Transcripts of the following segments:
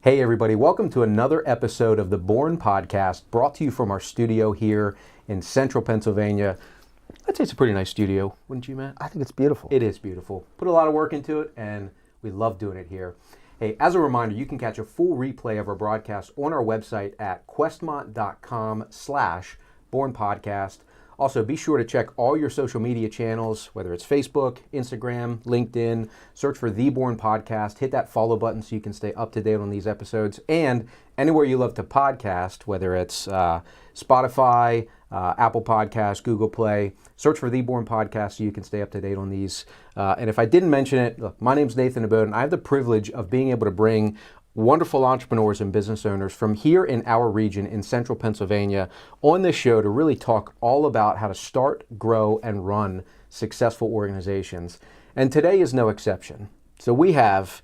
Hey everybody, welcome to another episode of the Born Podcast, brought to you from our studio here in central Pennsylvania. I'd say it's a pretty nice studio, wouldn't you, Matt? I think it's beautiful. It is beautiful. Put a lot of work into it, and we love doing it here. Hey, as a reminder, you can catch a full replay of our broadcast on our website at questmont.com/bornpodcast. Also, be sure to check all your social media channels, whether it's Facebook, Instagram, LinkedIn. Search for The Born Podcast. Hit that follow button so you can stay up to date on these episodes. And anywhere you love to podcast, whether it's Spotify, Apple Podcasts, Google Play, search for The Born Podcast so you can stay up to date on these. And if I didn't mention it, look, my name's Nathan Abode, and I have the privilege of being able to bring wonderful entrepreneurs and business owners from here in our region in central Pennsylvania on this show to really talk all about how to start, grow, and run successful organizations. And today is no exception. So we have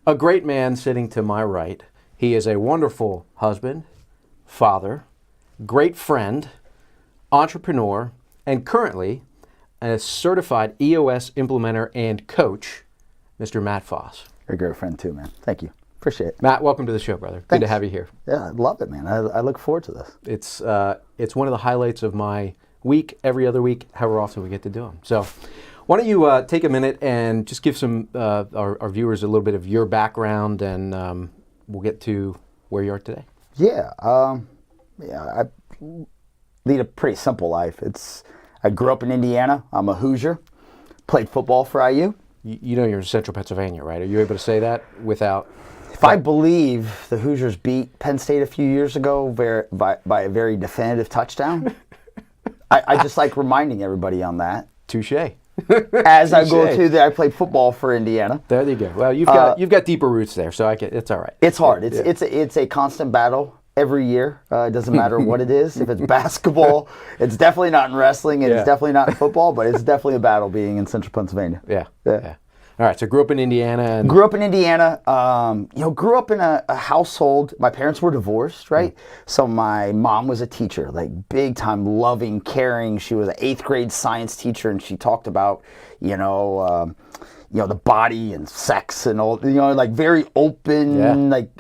a great man sitting to my right. He is a wonderful husband, father, great friend, entrepreneur, and currently a certified EOS Implementer and coach, Mr. Matt Foss. You're a great friend too, man. Thank you. Appreciate it. Matt, welcome to the show, brother. Thanks. Good to have you here. Yeah, I love it, man. I look forward to this. It's one of the highlights of my week, every other week, however often we get to do them. So why don't you take a minute and just give some our viewers a little bit of your background, and we'll get to where you are today. Yeah, I lead a pretty simple life. I grew up in Indiana. I'm a Hoosier. Played football for IU. You know you're in central Pennsylvania, right? Are you able to say that without... If I believe the Hoosiers beat Penn State a few years ago by a very definitive touchdown, I just like reminding everybody on that. Touche. As I go through there, I played football for Indiana. There you go. Well, you've got deeper roots there, so it's all right. It's hard. It's a constant battle every year. It doesn't matter what it is. If it's basketball, it's definitely not in wrestling, and it's definitely not in football, but it's definitely a battle being in central Pennsylvania. Yeah. All right, so grew up in Indiana. Grew up in Indiana. Grew up in a household. My parents were divorced, right? So my mom was a teacher, like big time, loving, caring. She was an 8th grade science teacher, and she talked about, the body and sex and all, like very open, like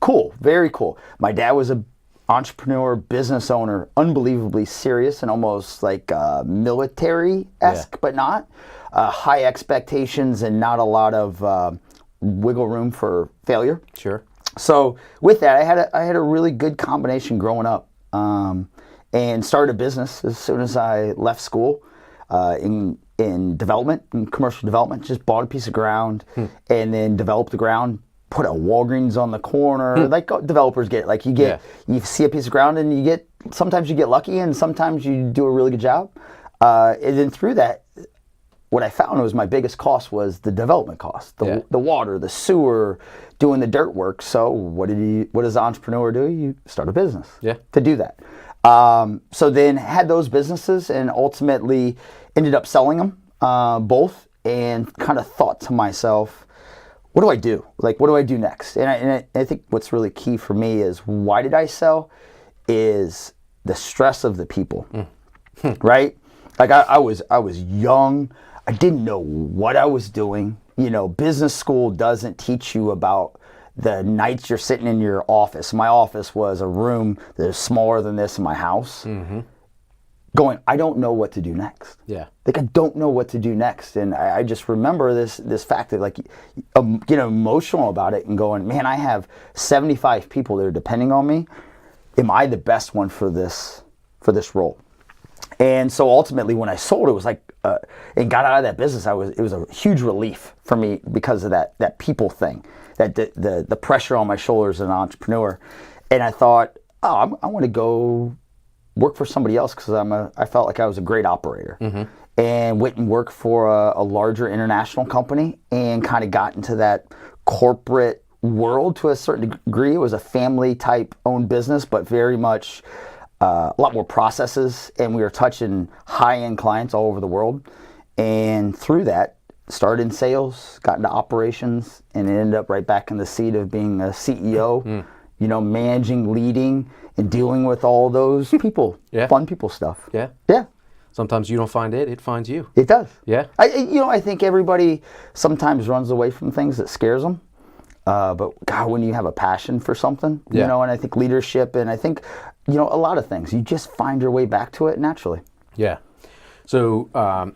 cool, very cool. My dad was a entrepreneur, business owner, unbelievably serious and almost like military-esque, but not. High expectations and not a lot of wiggle room for failure. Sure. So with that, I had a really good combination growing up, and started a business as soon as I left school in development, in commercial development. Just bought a piece of ground and then developed the ground. Put a Walgreens on the corner, like developers get. Like you see a piece of ground and sometimes you get lucky and sometimes you do a really good job. And then through that, what I found was my biggest cost was the development cost, the water, the sewer, doing the dirt work. So what does an entrepreneur do? You start a business to do that. So then had those businesses and ultimately ended up selling them both, and kind of thought to myself, what do I do? Like, what do I do next? And I think what's really key for me is why did I sell? Is the stress of the people, right? Like I was young. I didn't know what I was doing. Business school doesn't teach you about the nights you're sitting in your office. My office was a room that is smaller than this in my house. Going, I don't know what to do next. Yeah. Like, I don't know what to do next. And I just remember this fact that, like, get emotional about it and going, man, I have 75 people that are depending on me. Am I the best one for this role? And so ultimately when I sold, it was like, and got out of that business, it was a huge relief for me because of that people thing, that the pressure on my shoulders as an entrepreneur. And I thought, I want to go work for somebody else because I felt like I was a great operator. And went and worked for a larger international company and kind of got into that corporate world to a certain degree. It was a family type owned business, but very much a lot more processes, and we were touching high-end clients all over the world. And through that, started in sales, got into operations, and ended up right back in the seat of being a CEO, managing, leading, and dealing with all those people, fun people stuff. Yeah. Sometimes you don't find it, it finds you. It does. Yeah. I think everybody sometimes runs away from things that scares them. But God, when you have a passion for something, you Yeah. know, and I think leadership, and I think, you know, a lot of things, you just find your way back to it naturally. Yeah. So,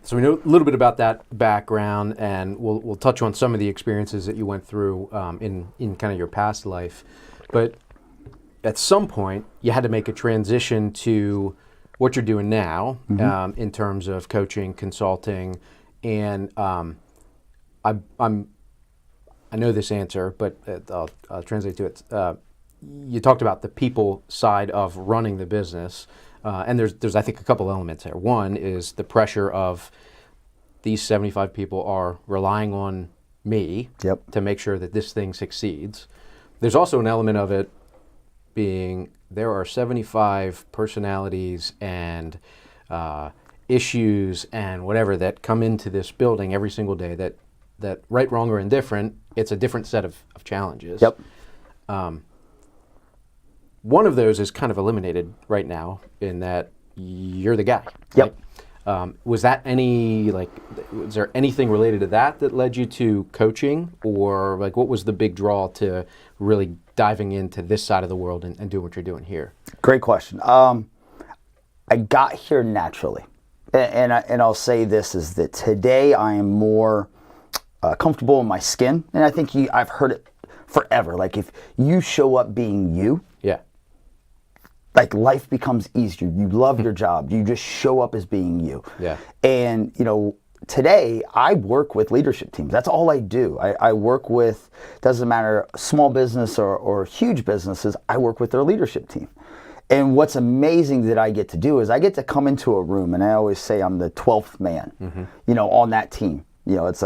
so we know a little bit about that background, and we'll touch on some of the experiences that you went through in kind of your past life. But at some point, you had to make a transition to what you're doing now in terms of coaching, consulting, and I know this answer, but I'll translate to it. You talked about the people side of running the business. And there's I think a couple elements there. One is the pressure of these 75 people are relying on me to make sure that this thing succeeds. There's also an element of it being there are 75 personalities and issues and whatever that come into this building every single day that right, wrong, or indifferent, it's a different set of challenges. One of those is kind of eliminated right now in that you're the guy. Right? Was there anything related to that led you to coaching, or like what was the big draw to really diving into this side of the world and doing what you're doing here? Great question. I got here naturally, and I'll say this is that today I am more comfortable in my skin, and I think I've heard it forever. Like if you show up being you, like life becomes easier. You love your job. You just show up as being you. And you know, today I work with leadership teams. That's all I do. I work with, doesn't matter small business or huge businesses, I work with their leadership team. And what's amazing that I get to do is I get to come into a room, and I always say I'm the 12th man, you know, on that team. You know, it's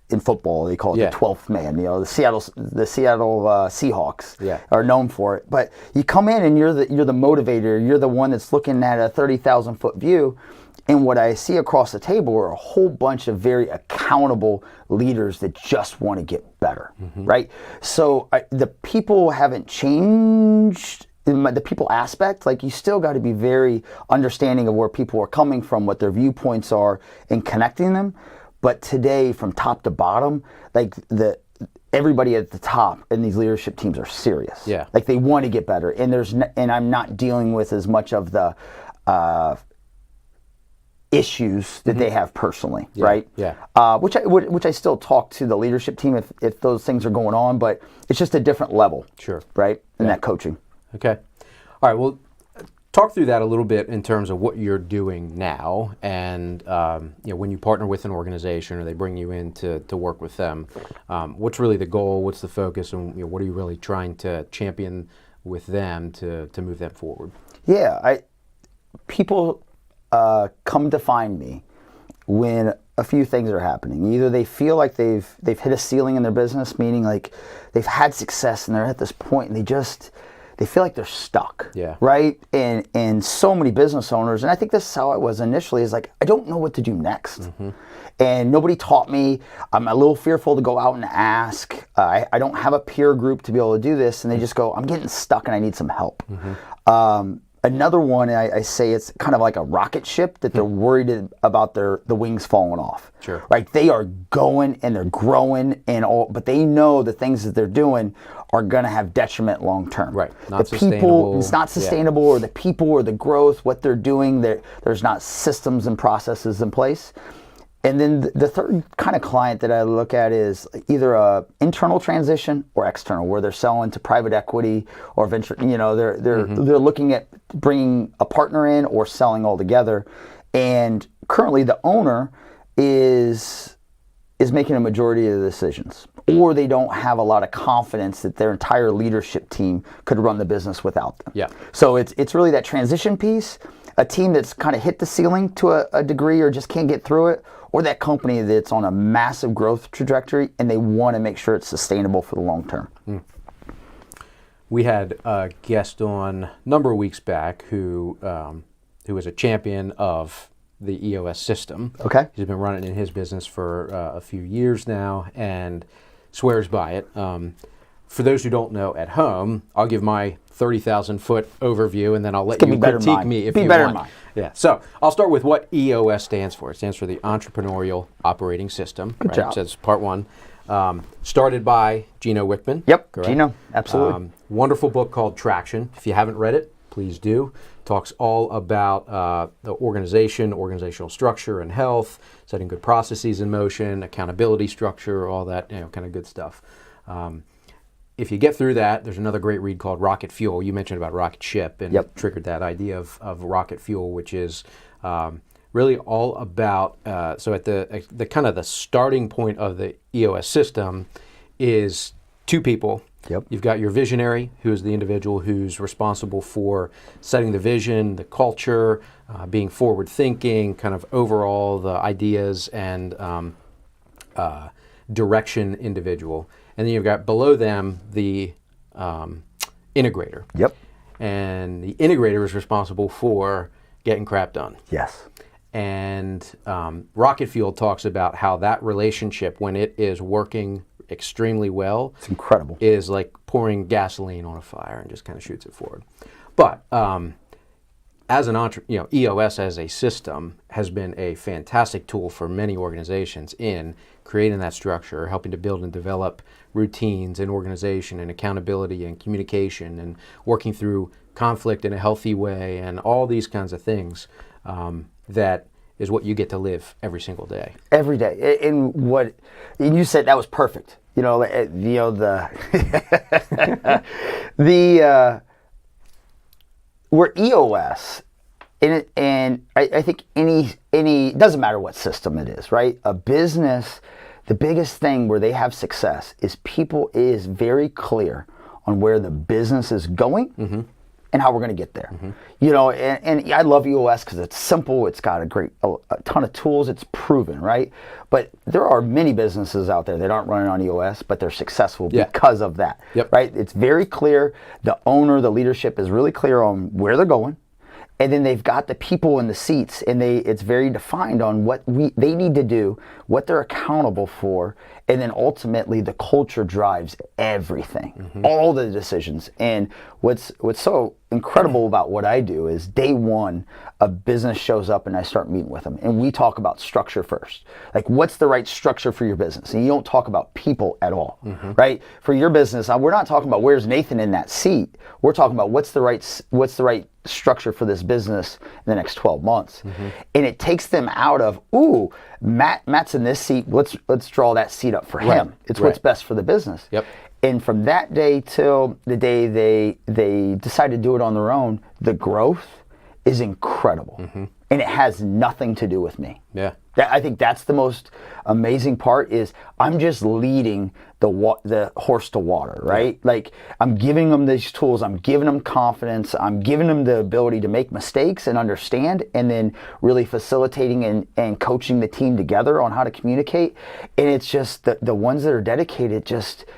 in football, they call it the 12th man. You know, the Seattle Seahawks are known for it. But you come in and you're the motivator. You're the one that's looking at a 30,000-foot view. And what I see across the table are a whole bunch of very accountable leaders that just want to get better, right? So the people haven't changed. The people aspect, like you still got to be very understanding of where people are coming from, what their viewpoints are, and connecting them. But today, from top to bottom, like everybody at the top in these leadership teams are serious. Like they want to get better, and and I'm not dealing with as much of the issues that they have personally, right? Which I still talk to the leadership team if those things are going on, but it's just a different level, right? In that coaching. Okay, all right. Well, talk through that a little bit in terms of what you're doing now, and you know, when you partner with an organization or they bring you in to work with them, what's really the goal? What's the focus, and you know, what are you really trying to champion with them to move them forward? People come to find me when a few things are happening. Either they feel like they've hit a ceiling in their business, meaning like they've had success and they're at this point and they feel like they're stuck, right? And so many business owners, and I think this is how I was initially, is like, I don't know what to do next. And nobody taught me. I'm a little fearful to go out and ask. I don't have a peer group to be able to do this. And they just go, I'm getting stuck and I need some help. Another one, I say it's kind of like a rocket ship that they're worried about the wings falling off. Right? They are going and they're growing and all, but they know the things that they're doing are going to have detriment long term. Not sustainable. It's not sustainable, or the people or the growth, what they're doing, there's not systems and processes in place. And then the third kind of client that I look at is either a internal transition or external, where they're selling to private equity or venture. You know, they're looking at bringing a partner in or selling altogether. And currently, the owner is making a majority of the decisions, or they don't have a lot of confidence that their entire leadership team could run the business without them. So it's really that transition piece, a team that's kind of hit the ceiling to a degree or just can't get through it, or that company that's on a massive growth trajectory and they want to make sure it's sustainable for the long term. We had a guest on a number of weeks back who was a champion of the EOS system. He's been running in his business for a few years now and swears by it. For those who don't know at home, I'll give my 30,000-foot overview, and then I'll let you critique me if you want. So I'll start with what EOS stands for. It stands for the Entrepreneurial Operating System. Good job. So that's part one. Started by Gino Wickman. Yep, correct? Gino, absolutely. Wonderful book called Traction. If you haven't read it, please do. Talks all about the organization, organizational structure and health, setting good processes in motion, accountability structure, all that kind of good stuff. If you get through that, there's another great read called Rocket Fuel. You mentioned about rocket ship and triggered that idea of rocket fuel, which is really all about, so at the kind of the starting point of the EOS system is two people. You've got your visionary, who is the individual who's responsible for setting the vision, the culture, being forward thinking, kind of overall the ideas and direction individual. And then you've got below them the integrator. And the integrator is responsible for getting crap done. And Rocket Fuel talks about how that relationship, when it is working extremely well, it's incredible. Is like pouring gasoline on a fire and just kind of shoots it forward. But as an EOS as a system has been a fantastic tool for many organizations in creating that structure, helping to build and develop routines and organization and accountability and communication and working through conflict in a healthy way and all these kinds of things that is what you get to live every single day. Every day. And you said that was perfect. We're EOS, and I think any it doesn't matter what system it is, right? A business, the biggest thing where they have success is people is very clear on where the business is going and how we're going to get there. And I love EOS because it's simple. It's got a ton of tools. It's proven, right? But there are many businesses out there that aren't running on EOS, but they're successful because of that, right? It's very clear. The owner, the leadership is really clear on where they're going. And then they've got the people in the seats, and it's very defined on what they need to do, what they're accountable for, and then ultimately the culture drives everything, all the decisions. And what's so incredible about what I do is day one, a business shows up and I start meeting with them, and we talk about structure first. Like, what's the right structure for your business? And you don't talk about people at all, right? For your business, we're not talking about where's Nathan in that seat. We're talking about what's the right structure for this business in the next 12 months. And it takes them out of, Matt's in this seat, let's draw that seat up for him. It's what's best for the business. And from that day till the day they decide to do it on their own, the growth is incredible. And it has nothing to do with me. I think that's the most amazing part is I'm just leading the horse to water, right? Like, I'm giving them these tools, I'm giving them confidence, I'm giving them the ability to make mistakes and understand, and then really facilitating and coaching the team together on how to communicate. And it's just the ones that are dedicated,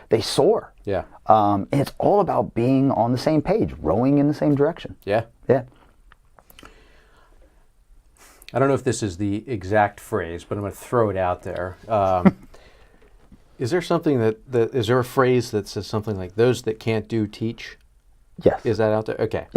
they soar. And it's all about being on the same page, rowing in the same direction. I don't know if this is the exact phrase, but I'm going to throw it out there. Is there something is there a phrase that says something like "those that can't do teach"? Yes. Is that out there? Okay.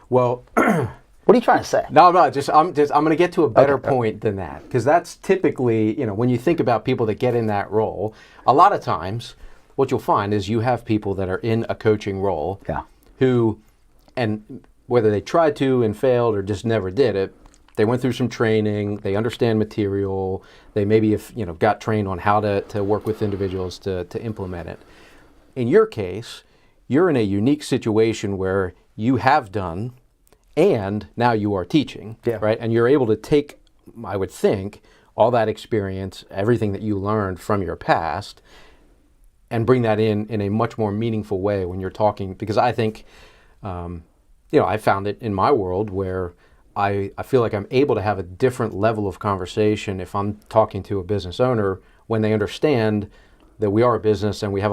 Well, what are you trying to say? No, I'm going to get to a better point than that, because that's typically, when you think about people that get in that role, a lot of times what you'll find is you have people that are in a coaching role who, and whether they tried to and failed or just never did it, they went through some training, they understand material, they maybe have got trained on how to work with individuals to implement it. In your case, you're in a unique situation where you have done and now you are teaching, right? And you're able to take, I would think, all that experience, everything that you learned from your past, and bring that in a much more meaningful way when you're talking, because I think, I found it in my world where I feel like I'm able to have a different level of conversation if I'm talking to a business owner when they understand that we are a business and we have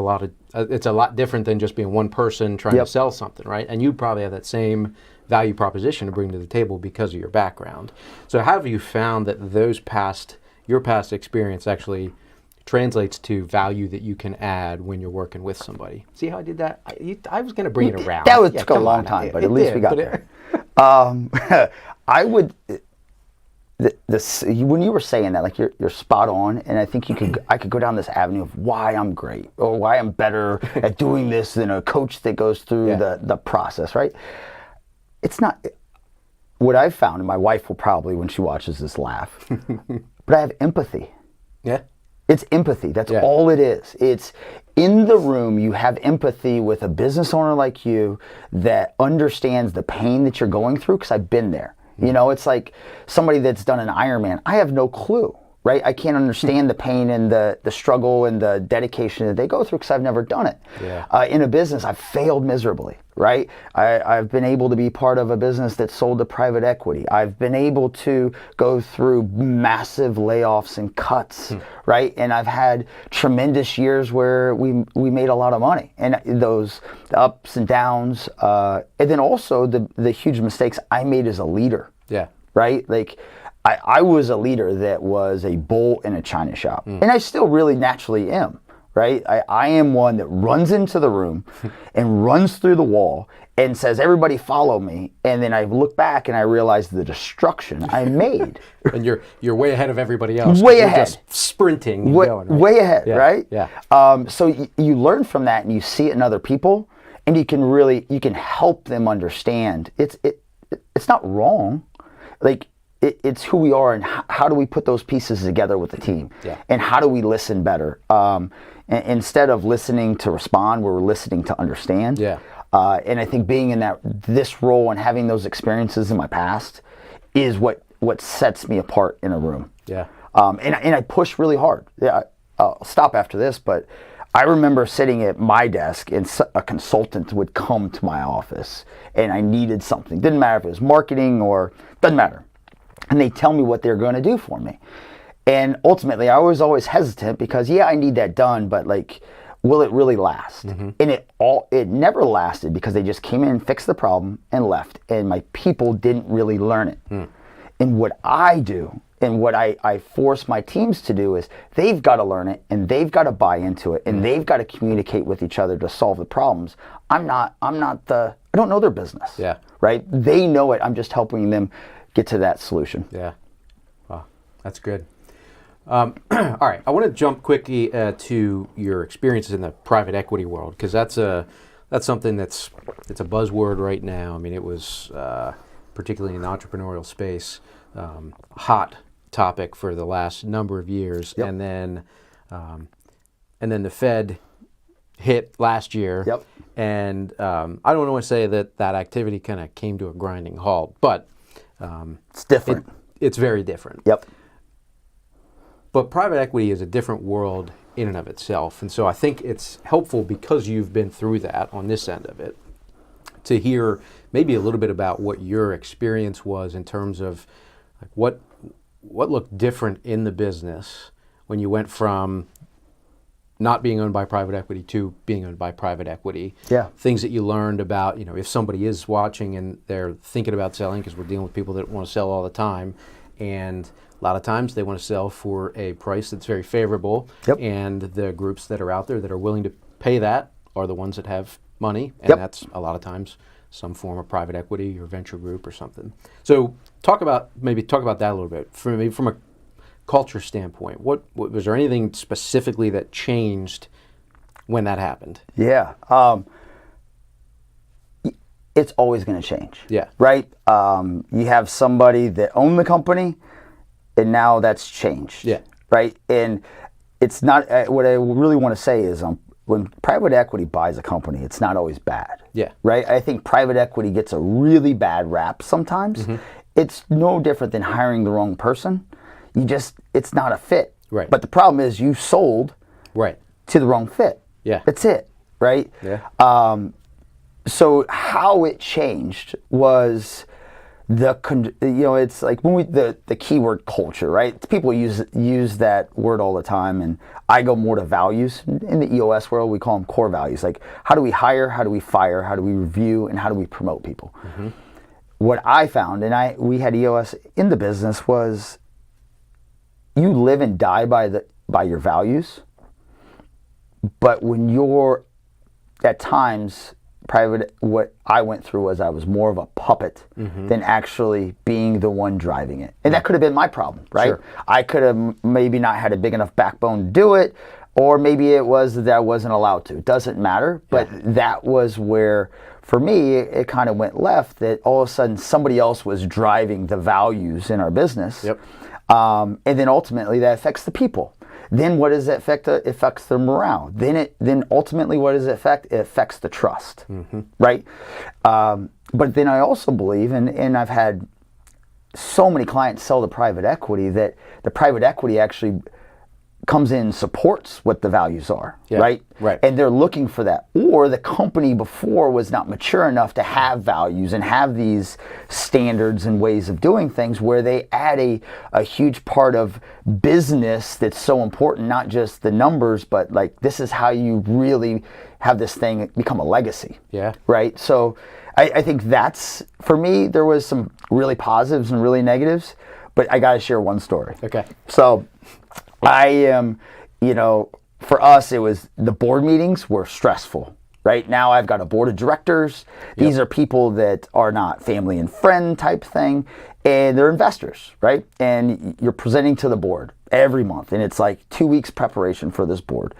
it's a lot different than just being one person trying to sell something, right? And you probably have that same value proposition to bring to the table because of your background. So how have you found that your past experience actually translates to value that you can add when you're working with somebody? See how I did that? I was going to bring it around. That would take a long time, but at least we got there. when you were saying that, like you're spot on, and I think I could go down this avenue of why I'm great or why I'm better at doing this than a coach that goes through the process, right? It's not what I've found, and my wife will probably, when she watches this, laugh, but I have empathy. Yeah. It's empathy. That's all it is. It's in the room, you have empathy with a business owner like you that understands the pain that you're going through, because I've been there. You know, it's like somebody that's done an Ironman. I have no clue, right? I can't understand the pain and the struggle and the dedication that they go through because I've never done it. Yeah. In a business, I've failed miserably, right? I've been able to be part of a business that sold to private equity. I've been able to go through massive layoffs and cuts, right? And I've had tremendous years where we made a lot of money, and those ups and downs, and then also the huge mistakes I made as a leader. Yeah. Right? Like I was a leader that was a bull in a china shop, and I still really naturally am. Right? I am one that runs into the room and runs through the wall and says, everybody follow me. And then I look back and I realize the destruction I made. And you're way ahead of everybody else. Way you're ahead. Just sprinting and going, right? Way ahead, right? Yeah. So you learn from that and you see it in other people, and you can help them understand. It's not wrong. Like, it's who we are, and how do we put those pieces together with the team? Yeah. And how do we listen better? Instead of listening to respond, we're listening to understand. Yeah. And I think being in this role and having those experiences in my past is what sets me apart in a room. Yeah. And I push really hard. Yeah. I'll stop after this, but I remember sitting at my desk and a consultant would come to my office and I needed something. Didn't matter if it was marketing or doesn't matter. And they tell me what they're going to do for me. And ultimately, I was always hesitant because, I need that done, but like, will it really last? And it never lasted because they just came in, fixed the problem, and left. And my people didn't really learn it. And what I do, and what I force my teams to do, is they've got to learn it, and they've got to buy into it, and they've got to communicate with each other to solve the problems. I don't know their business. Yeah. Right? They know it. I'm just helping them get to that solution. Yeah. Wow, that's good. All right, I want to jump quickly to your experiences in the private equity world, because that's something it's a buzzword right now. I mean, it was particularly in the entrepreneurial space, hot topic for the last number of years, and then the Fed hit last year, and I don't want to say that activity kind of came to a grinding halt, but it's different. It's very different. Yep. But private equity is a different world in and of itself. And so I think it's helpful, because you've been through that on this end of it, to hear maybe a little bit about what your experience was in terms of like what looked different in the business when you went from not being owned by private equity to being owned by private equity. Yeah. Things that you learned about, if somebody is watching and they're thinking about selling, because we're dealing with people that want to sell all the time, and a lot of times they want to sell for a price that's very favorable, and the groups that are out there that are willing to pay that are the ones that have money, and that's a lot of times some form of private equity or venture group or something. So talk about that a little bit. From a culture standpoint, what was there anything specifically that changed when that happened? Yeah. It's always going to change. Yeah. Right? You have somebody that owned the company, and now that's changed. Yeah. Right? And it's not, what I really want to say is when private equity buys a company, it's not always bad. Yeah. Right? I think private equity gets a really bad rap sometimes. It's no different than hiring the wrong person. It's not a fit. Right. But the problem is you sold to the wrong fit. Yeah. That's it. Right? Yeah. So how it changed was it's like when the keyword culture, right? People use that word all the time, and I go more to values. In the EOS world, we call them core values. Like, how do we hire? How do we fire? How do we review? And how do we promote people? What I found, and we had EOS in the business, was you live and die by your values. But when you're at times what I went through was I was more of a puppet than actually being the one driving it. And that could have been my problem, right? Sure. I could have maybe not had a big enough backbone to do it, or maybe it was that I wasn't allowed to. It doesn't matter, but that was where, for me, it kind of went left, that all of a sudden somebody else was driving the values in our business. Yep. And then ultimately that affects the people. Then what does it affect? It affects the morale. Then ultimately what does it affect? It affects the trust, right? But then I also believe, and I've had so many clients sell to private equity, that the private equity actually comes in and supports what the values are, right? Right. And they're looking for that. Or the company before was not mature enough to have values and have these standards and ways of doing things, where they add a huge part of business that's so important, not just the numbers, but like, this is how you really have this thing become a legacy. Yeah. Right? So I think that's, for me, there was some really positives and really negatives, but I got to share one story. Okay. So I am, for us, it was, the board meetings were stressful. Right now I've got a board of directors. These are people that are not family and friend type thing, and they're investors, right? And you're presenting to the board every month, and it's like 2 weeks preparation for this board.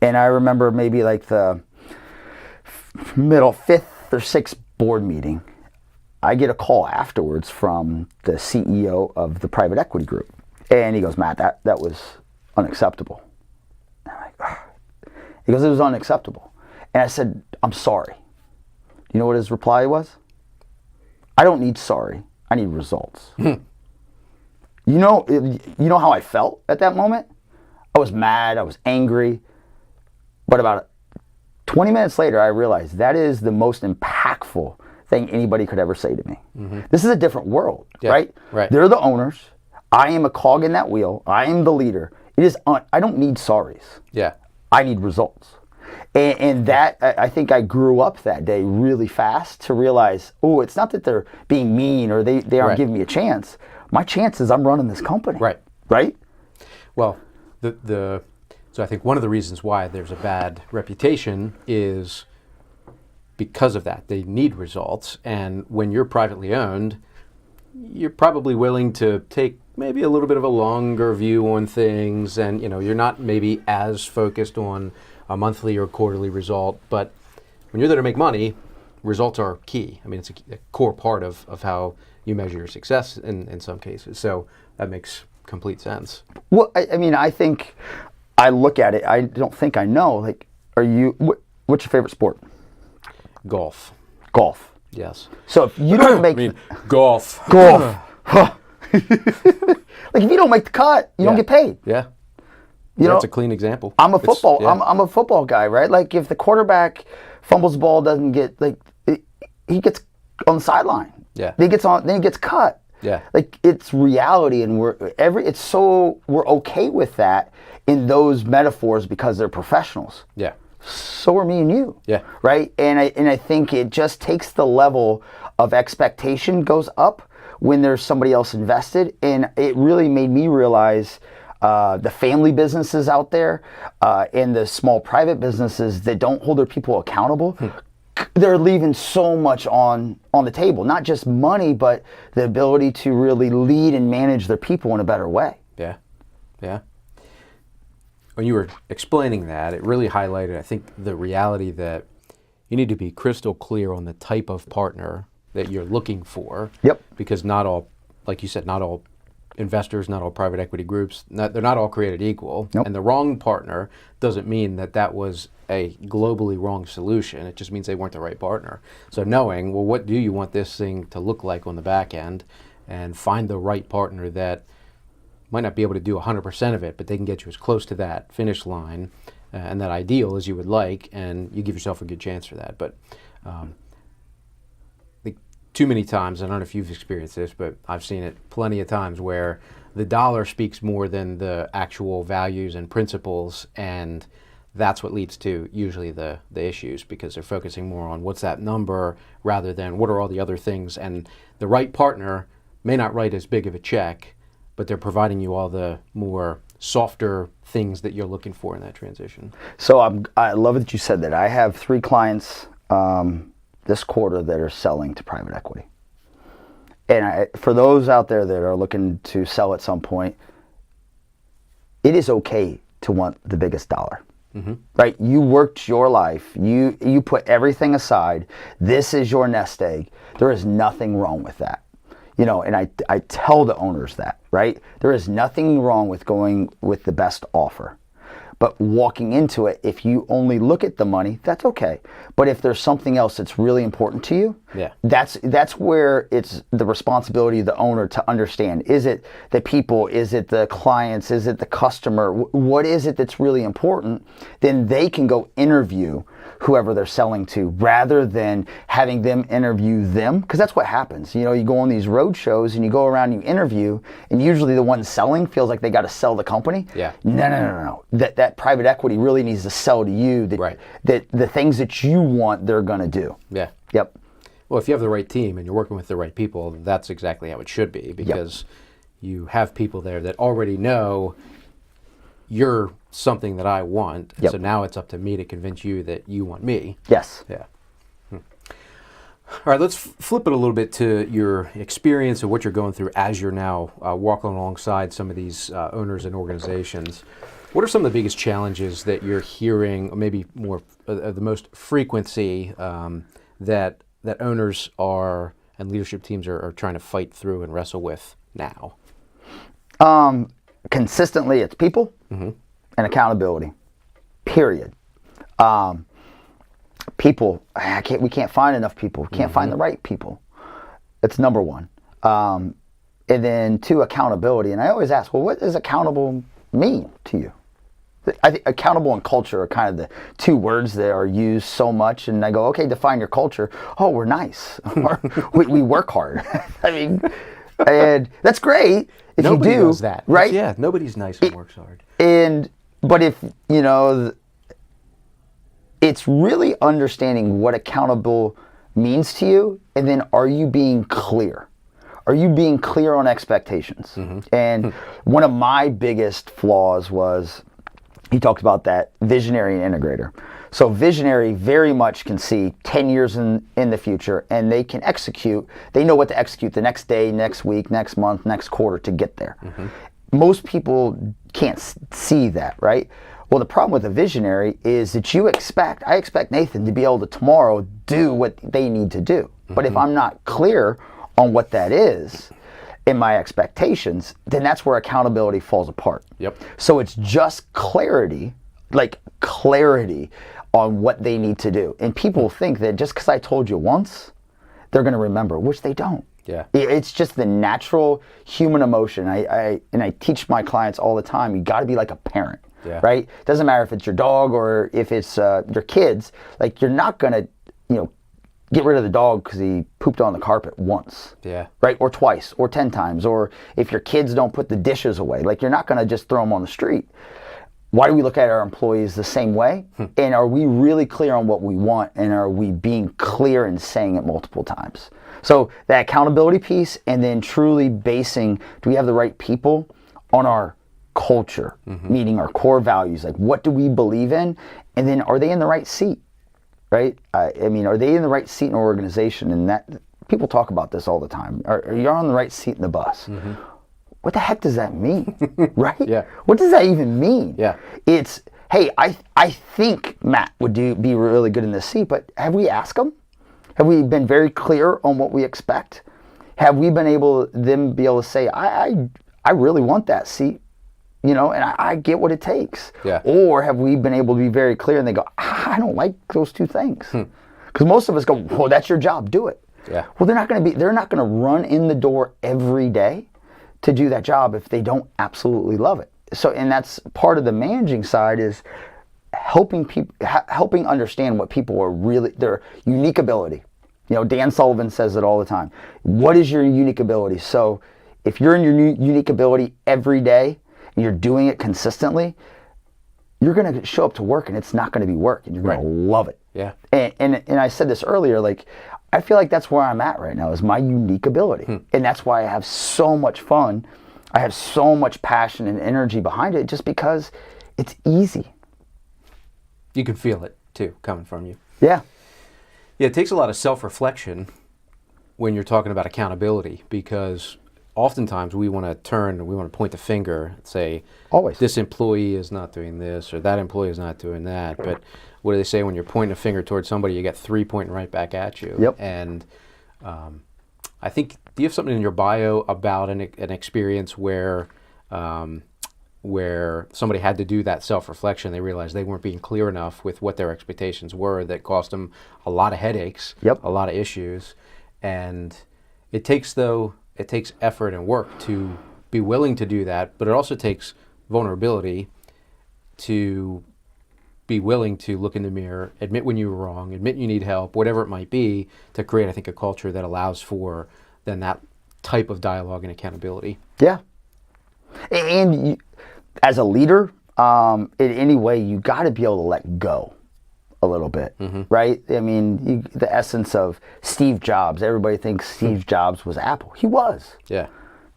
And I remember maybe like the middle, 5th or 6th board meeting, I get a call afterwards from the CEO of the private equity group. And he goes, Matt, that was unacceptable. And I'm like, ugh. He goes, it was unacceptable. And I said, I'm sorry. You know what his reply was? I don't need sorry. I need results. You know how I felt at that moment? I was mad. I was angry. But about 20 minutes later, I realized that is the most impactful thing anybody could ever say to me. This is a different world, right? Right. They're the owners. I am a cog in that wheel. I am the leader. I don't need sorries. Yeah. I need results. And that, I think I grew up that day really fast to realize, oh, it's not that they're being mean or they aren't giving me a chance. My chance is I'm running this company. Right. Right? Well, so I think one of the reasons why there's a bad reputation is because of that. They need results. And when you're privately owned, you're probably willing to take maybe a little bit of a longer view on things, and you're not maybe as focused on a monthly or quarterly result. But when you're there to make money, results are key. I mean, it's a core part of how you measure your success in some cases. So that makes complete sense. Well, I mean, I think I look at it, I don't think I know, like, what's your favorite sport? Golf. Golf. Yes. So if you don't make... golf. Golf. Like, if you don't make the cut, you don't get paid. Yeah. You know, that's a clean example. I'm a football guy, right? Like, if the quarterback fumbles the ball, doesn't get, like, he gets on the sideline. Yeah. Then he gets cut. Yeah. Like, it's reality, and we're okay with that in those metaphors because they're professionals. Yeah. So are me and you. Yeah. Right? And I think it just takes the level of expectation goes up when there's somebody else invested. And it really made me realize the family businesses out there and the small private businesses that don't hold their people accountable, they're leaving so much on the table. Not just money, but the ability to really lead and manage their people in a better way. Yeah. Yeah. When you were explaining that, it really highlighted, I think, the reality that you need to be crystal clear on the type of partner that you're looking for. Yep. Because not all, like you said, not all investors, not all private equity groups, they're not all created equal. Nope. And the wrong partner doesn't mean that was a globally wrong solution. It just means they weren't the right partner. So knowing, well, what do you want this thing to look like on the back end, and find the right partner that might not be able to do 100% of it, but they can get you as close to that finish line and that ideal as you would like, and you give yourself a good chance for that. But too many times, I don't know if you've experienced this, but I've seen it plenty of times where the dollar speaks more than the actual values and principles, and that's what leads to usually the issues, because they're focusing more on what's that number rather than what are all the other things. And the right partner may not write as big of a check, but they're providing you all the more softer things that you're looking for in that transition. So I love that you said that. I have 3 clients this quarter that are selling to private equity. And for those out there that are looking to sell at some point, it is okay to want the biggest dollar. Right? You worked your life. You put everything aside. This is your nest egg. There is nothing wrong with that. And I tell the owners that, right? There is nothing wrong with going with the best offer. But walking into it, if you only look at the money, that's okay. But if there's something else that's really important to you, that's where it's the responsibility of the owner to understand. Is it the people? Is it the clients? Is it the customer? What is it that's really important? Then they can go interview whoever they're selling to rather than having them interview them. Because that's what happens. You go on these road shows and you go around and you interview, and usually the one selling feels like they got to sell the company. No. That private equity really needs to sell to you that the things that you want, they're going to do. Yep. Well, if you have the right team and you're working with the right people, that's exactly how it should be, because you have people there that already know you're something that I want. So now it's up to me to convince you that you want me. Yes. All right, let's flip it a little bit to your experience and what you're going through as you're now walking alongside some of these owners and organizations. What are some of the biggest challenges that you're hearing, or maybe more the most frequency that owners and leadership teams are trying to fight through and wrestle with now? Consistently, it's people and accountability. Period. People, we can't find enough people. We can't find the right people. That's number one. And then two, accountability. And I always ask, well, what does accountable mean to you? I think accountable and culture are kind of the two words that are used so much. And I go, okay, define your culture. Oh, we're nice. Or we work hard. I mean, and that's great if Nobody you do. Does that. Right? Yeah, nobody's nice and works hard. But if, it's really understanding what accountable means to you, and then are you being clear? Are you being clear on expectations? And one of my biggest flaws was, he talked about that visionary and integrator. So visionary very much can see 10 years in the future, and they can execute. They know what to execute the next day, next week, next month, next quarter to get there. Most people can't see that, right? Well, the problem with a visionary is that I expect Nathan to be able to tomorrow do what they need to do. But if I'm not clear on what that is in my expectations, then that's where accountability falls apart. So it's just clarity on what they need to do. And people think that just because I told you once, they're going to remember, which they don't. It's just the natural human emotion. I teach my clients all the time, you got to be like a parent. Right? Doesn't matter if it's your dog or if it's your kids. Like, you're not going to, get rid of the dog because he pooped on the carpet once. Right? Or twice, or 10 times. Or if your kids don't put the dishes away, like, you're not going to just throw them on the street. Why do we look at our employees the same way? And are we really clear on what we want? And are we being clear and saying it multiple times? So that accountability piece, and then truly basing, do we have the right people on our culture, meaning our core values? Like, what do we believe in? And then are they in the right seat, right? Are they in the right seat in our organization? And that, people talk about this all the time. Are you on the right seat in the bus? What the heck does that mean, right? What does that even mean? It's, hey, I think Matt would be really good in this seat, but have we asked him? Have we been very clear on what we expect? Have we been able to say, I really want that seat, and I get what it takes? Or have we been able to be very clear and they go, I don't like those two things? Because most of us go, well, that's your job, do it. Well, they're not going to run in the door every day to do that job if they don't absolutely love it. So, and that's part of the managing side, is helping people, helping understand what people are really, their unique ability. Dan Sullivan says it all the time. What is your unique ability? So if you're in your unique ability every day and you're doing it consistently, you're going to show up to work and it's not going to be work, and you're going to love it. And I said this earlier, like, I feel like that's where I'm at right now, is my unique ability. And that's why I have so much fun. I have so much passion and energy behind it, just because it's easy. You can feel it too, coming from you. Yeah, it takes a lot of self-reflection when you're talking about accountability, because oftentimes we want to point the finger and say, Always. this employee is not doing this or that employee is not doing that. But what do they say? When you're pointing a finger towards somebody, you get 3 pointing right back at you. Yep. And I think, do you have something in your bio about an experience where somebody had to do that self-reflection? They realized they weren't being clear enough with what their expectations were, that cost them a lot of headaches, Yep. a lot of issues. And it takes effort and work to be willing to do that, but it also takes vulnerability to be willing to look in the mirror, admit when you were wrong, admit you need help, whatever it might be, to create, I think, a culture that allows for then that type of dialogue and accountability. Yeah. And you, as a leader, in any way, you got to be able to let go a little bit, right? I mean, the essence of Steve Jobs, everybody thinks Steve Jobs was Apple. He was. Yeah.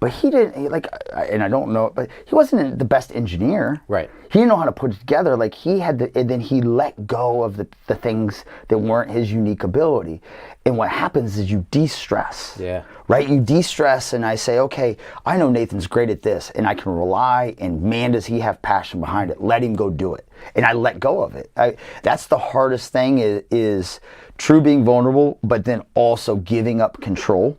But he didn't, and I don't know, but he wasn't the best engineer. Right. He didn't know how to put it together. Like, he had and then he let go of the things that weren't his unique ability. And what happens is you de-stress. Yeah. Right? You de-stress, and I say, okay, I know Nathan's great at this, and I can rely, and man, does he have passion behind it. Let him go do it. And I let go of it. That's the hardest thing is true being vulnerable, but then also giving up control.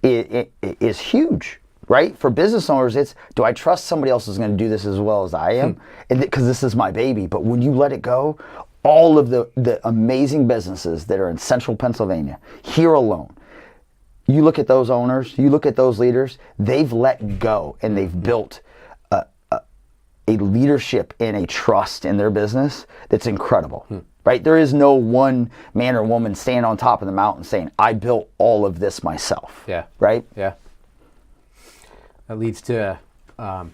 It is huge. Right? For business owners, it's, do I trust somebody else is going to do this as well as I am? Because this is my baby. But when you let it go, all of the amazing businesses that are in central Pennsylvania, here alone, you look at those owners, you look at those leaders, they've let go and they've built a leadership and a trust in their business that's incredible. Right? There is no one man or woman standing on top of the mountain saying, I built all of this myself. Yeah. Right? Yeah. That leads to, I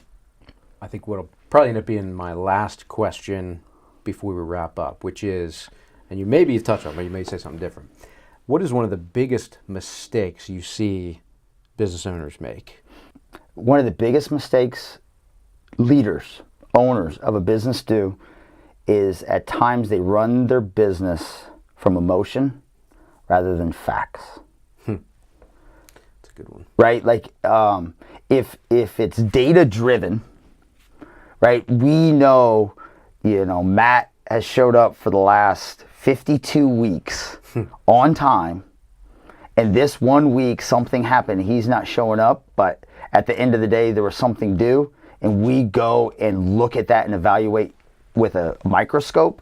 think, what'll probably end up being my last question before we wrap up, which is, and you maybe touch on it, but you may say something different. What is one of the biggest mistakes you see business owners make? One of the biggest mistakes leaders, owners of a business do is at times they run their business from emotion rather than facts. That's a good one. Right? Like, if it's data driven, right? We know, Matt has showed up for the last 52 weeks on time, and this 1 week something happened. He's not showing up, but at the end of the day there was something due, and we go and look at that and evaluate with a microscope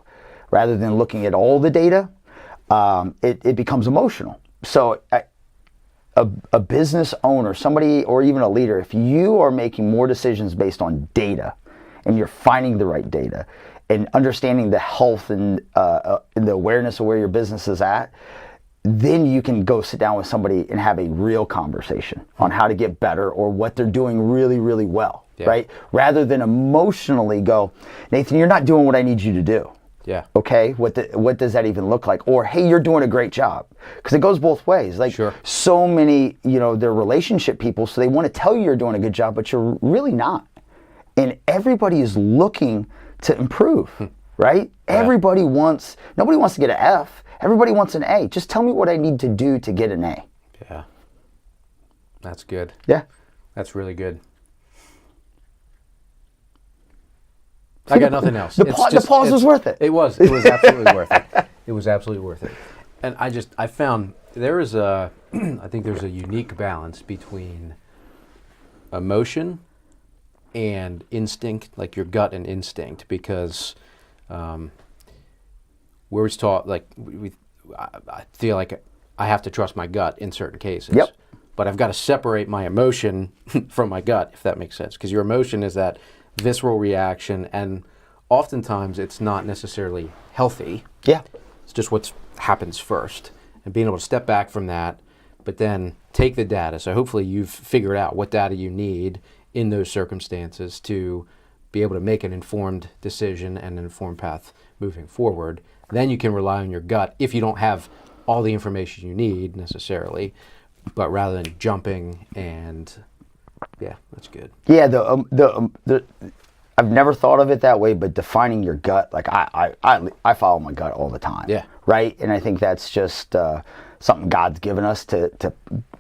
rather than looking at all the data. It becomes emotional. So a business owner, somebody, or even a leader, if you are making more decisions based on data and you're finding the right data and understanding the health and the awareness of where your business is at, then you can go sit down with somebody and have a real conversation on how to get better or what they're doing really, really well, right? Rather than emotionally go, Nathan, you're not doing what I need you to do. Yeah. Okay. What does that even look like? Or, hey, you're doing a great job. Because it goes both ways. Like, so many, they're relationship people, so they want to tell you you're doing a good job, but you're really not. And everybody is looking to improve, right? Yeah. Nobody wants to get an F. Everybody wants an A. Just tell me what I need to do to get an A. Yeah. That's good. Yeah. That's really good. I got nothing else. The pause was worth it. It was absolutely worth it. It was absolutely worth it. And I found I think there's a unique balance between emotion and instinct, like your gut and instinct, because we're always taught, like, I feel like I have to trust my gut in certain cases. Yep. But I've got to separate my emotion from my gut, if that makes sense. Because your emotion is that visceral reaction, and oftentimes it's not necessarily healthy. Yeah. It's just what happens first. And being able to step back from that, but then take the data. So hopefully you've figured out what data you need in those circumstances to be able to make an informed decision and an informed path moving forward. Then you can rely on your gut if you don't have all the information you need necessarily, but rather than jumping and, yeah, that's good. Yeah, I've never thought of it that way, but defining your gut, like I follow my gut all the time. Yeah. right? And I think that's just something God's given us to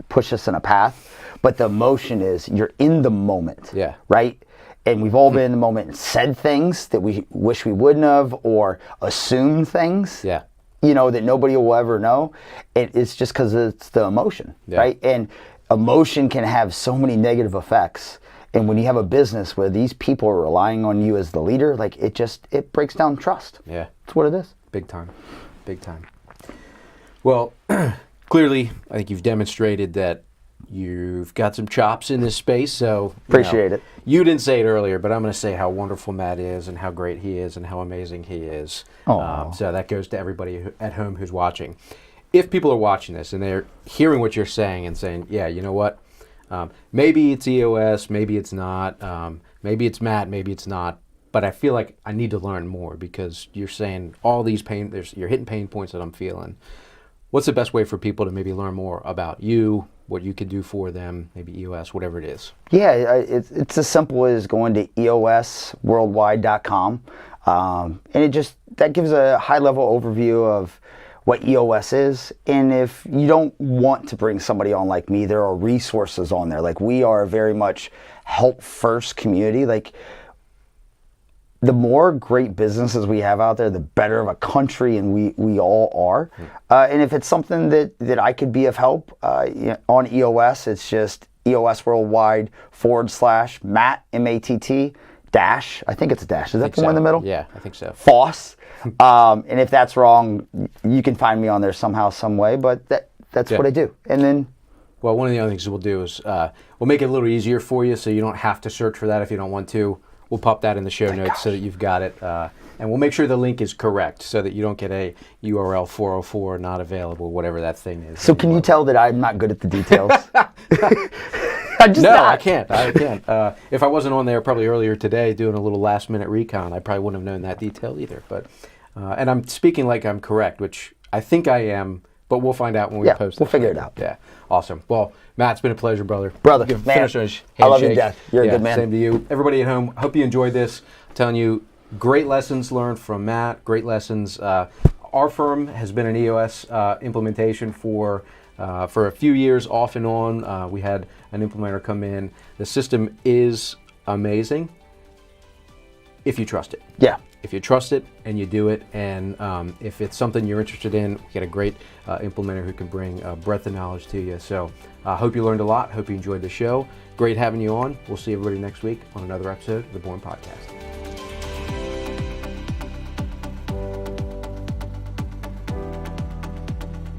push us in a path. But the emotion is you're in the moment, right? And we've all been in the moment and said things that we wish we wouldn't have, or assumed things, you know, that nobody will ever know. It's just because it's the emotion, right? And emotion can have so many negative effects. And when you have a business where these people are relying on you as the leader, like it breaks down trust. Yeah. That's what it is. Big time. Big time. Well, clearly, I think you've demonstrated that you've got some chops in this space, so appreciate it. You didn't say it earlier, but I'm going to say how wonderful Matt is and how great he is and how amazing he is. So that goes to everybody at home who's watching. If people are watching this and they're hearing what you're saying and saying, yeah, you know what, maybe it's EOS, maybe it's not, maybe it's Matt, maybe it's not, but I feel like I need to learn more because you're saying all these you're hitting pain points that I'm feeling. What's the best way for people to maybe learn more about you, what you can do for them, maybe EOS, whatever it is? Yeah, it's as simple as going to eosworldwide.com. And that gives a high-level overview of what EOS is. And if you don't want to bring somebody on like me, there are resources on there. Like, we are very much help-first community. Like, the more great businesses we have out there, the better of a country, and we all are. And if it's something that I could be of help on EOS, it's just eosworldwide.com/Matt, M-A-T-T, dash. I think it's a dash. Is that the one in the middle? Yeah, I think so. Foss. And if that's wrong, you can find me on there somehow, some way. But that's what I do. And then, well, one of the other things we'll do is we'll make it a little easier for you, so you don't have to search for that if you don't want to. We'll pop that in the show notes so that you've got it. And we'll make sure the link is correct so that you don't get a URL 404 not available, whatever that thing is. So can you tell that I'm not good at the details? I can't. If I wasn't on there probably earlier today doing a little last minute recon, I probably wouldn't have known that detail either. But and I'm speaking like I'm correct, which I think I am, but we'll find out when we post it. We'll figure it out. Yeah. Awesome. Well, Matt, it's been a pleasure, brother. Man, I love you to death. You're a good man. Same to you. Everybody at home, hope you enjoyed this. I'm telling you, great lessons learned from Matt, great lessons. Our firm has been an EOS implementation for a few years off and on. We had an implementer come in. The system is amazing if you trust it. Yeah. If you trust it and you do it, and if it's something you're interested in, get a great implementer who can bring a breadth of knowledge to you. So I hope you learned a lot. Hope you enjoyed the show. Great having you on. We'll see everybody next week on another episode of the Born Podcast.